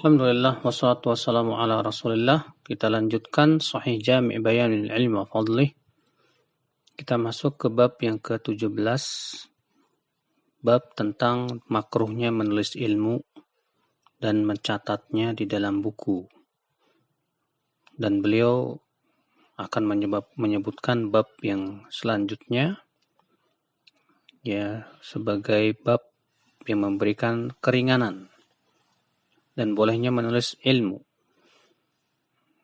Alhamdulillah wassalatu wassalamu ala Rasulillah. Kita lanjutkan Sahih Jami' Bayanil Ilmi wa Fadlih. Kita masuk ke bab yang ke-17. Bab tentang makruhnya menulis ilmu dan mencatatnya di dalam buku. Dan beliau akan menyebutkan bab yang selanjutnya ya sebagai bab yang memberikan keringanan dan bolehnya menulis ilmu.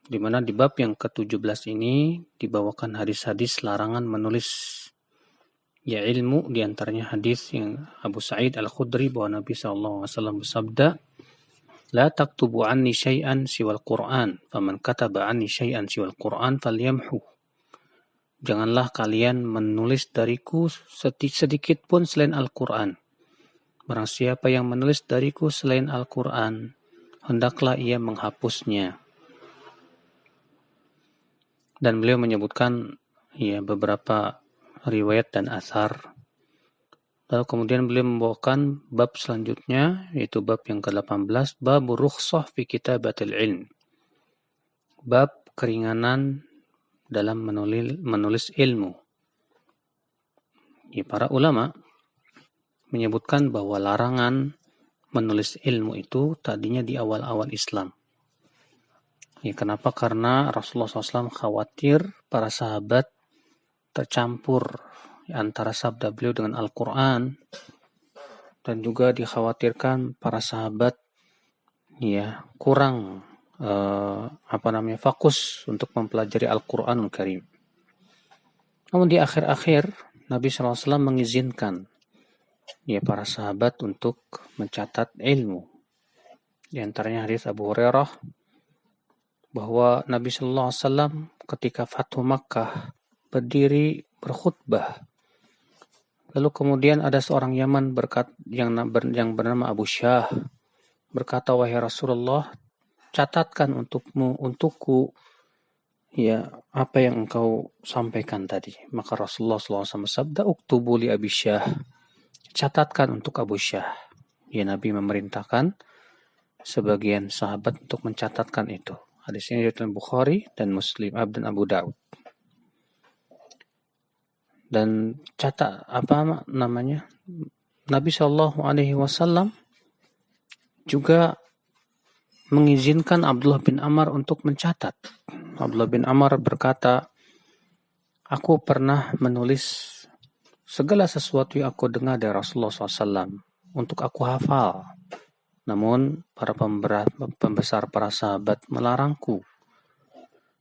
Di mana di bab yang ke-17 ini dibawakan hadis-hadis larangan menulis ya ilmu, di antaranya hadis yang Abu Sa'id Al-Khudri bahwa Nabi SAW bersabda, "La taktubu anni syai'an siwal Qur'an, faman kataba anni syai'an siwal Qur'an falyamhu." Janganlah kalian menulis dariku sedikit pun selain Al-Qur'an. Barang siapa yang menulis dariku selain Al-Qur'an, hendaklah ia menghapusnya. Dan beliau menyebutkan ya beberapa riwayat dan athar. Lalu kemudian beliau membawakan bab selanjutnya, yaitu bab yang ke-18, bab rukhsah fi kitabatil ilm. Bab keringanan dalam menulis ilmu. Ya, para ulama menyebutkan bahwa larangan menulis ilmu itu tadinya di awal-awal Islam. Ya, kenapa? Karena Rasulullah SAW khawatir para sahabat tercampur antara sabda beliau dengan Al-Quran, dan juga dikhawatirkan para sahabat ya kurang fokus untuk mempelajari Al-Quranul Karim. Namun di akhir-akhir Nabi SAW mengizinkan ya para sahabat untuk mencatat ilmu. Di antaranya hadis Abu Hurairah bahwa Nabi SAW ketika Fathu Makkah berdiri berkhutbah. Lalu kemudian ada seorang Yaman yang bernama Abu Syah berkata, "Wahai Rasulullah, catatkan untukku ya apa yang engkau sampaikan tadi." Maka Rasulullah SAW bersabda, "Uktubu li Abi Syah." Catatkan untuk Abu Syah. Ya, Nabi memerintahkan sebagian sahabat untuk mencatatkan itu. Hadis ini diriwayatkan Bukhari dan Muslim dan Abu Daud. Dan Nabi SAW juga mengizinkan Abdullah bin Amr untuk mencatat. Abdullah bin Amr berkata, "Aku pernah menulis segala sesuatu yang aku dengar dari Rasulullah SAW untuk aku hafal. Namun para pembesar para sahabat melarangku.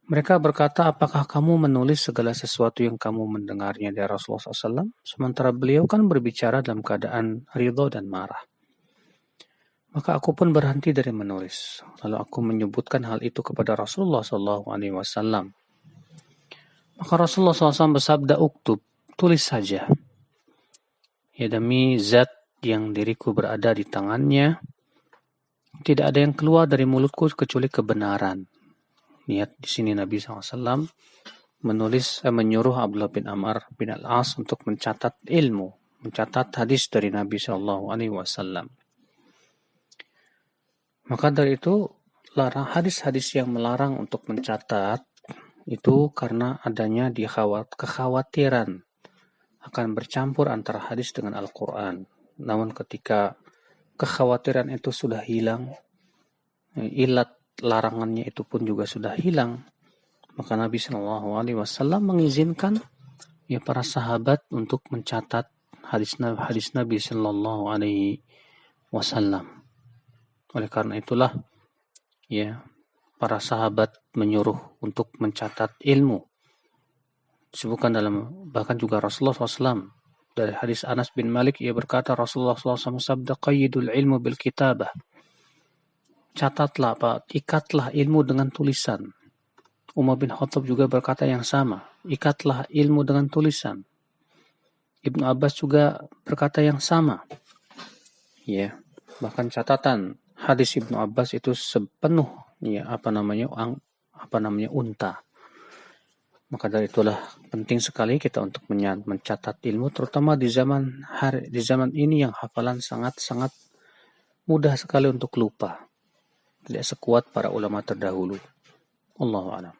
Mereka berkata, apakah kamu menulis segala sesuatu yang kamu mendengarnya dari Rasulullah SAW? Sementara beliau kan berbicara dalam keadaan ridho dan marah. Maka aku pun berhenti dari menulis. Lalu aku menyebutkan hal itu kepada Rasulullah SAW. Maka Rasulullah SAW bersabda, uktub, tulis saja. Ya, demi zat yang diriku berada di tangannya, tidak ada yang keluar dari mulutku kecuali kebenaran. Lihat di sini Nabi SAW menyuruh Abdullah bin Amr bin Al-As untuk mencatat ilmu, mencatat hadis dari Nabi SAW. Maka dari itu hadis-hadis yang melarang untuk mencatat itu karena adanya kekhawatiran akan bercampur antara hadis dengan Al-Quran. Namun ketika kekhawatiran itu sudah hilang, ilat larangannya itu pun juga sudah hilang, maka Nabi SAW mengizinkan ya para sahabat untuk mencatat hadis Nabi SAW. Oleh karena itulah ya para sahabat menyuruh untuk mencatat ilmu. Disebutkan bahkan juga Rasulullah SAW dari hadis Anas bin Malik, ia berkata Rasulullah SAW sabda, qayyidul ilmu bil kitabah. Catatlah, ikatlah ilmu dengan tulisan. Umar bin Khattab juga berkata yang sama, ikatlah ilmu dengan tulisan. Ibnu Abbas juga berkata yang sama. Ya, bahkan catatan hadis Ibnu Abbas itu sepenuh ya unta. Maka dari itulah penting sekali kita untuk mencatat ilmu, terutama di zaman ini yang hafalan sangat-sangat mudah sekali untuk lupa. tidak sekuat para ulama terdahulu. Allahu a'lam.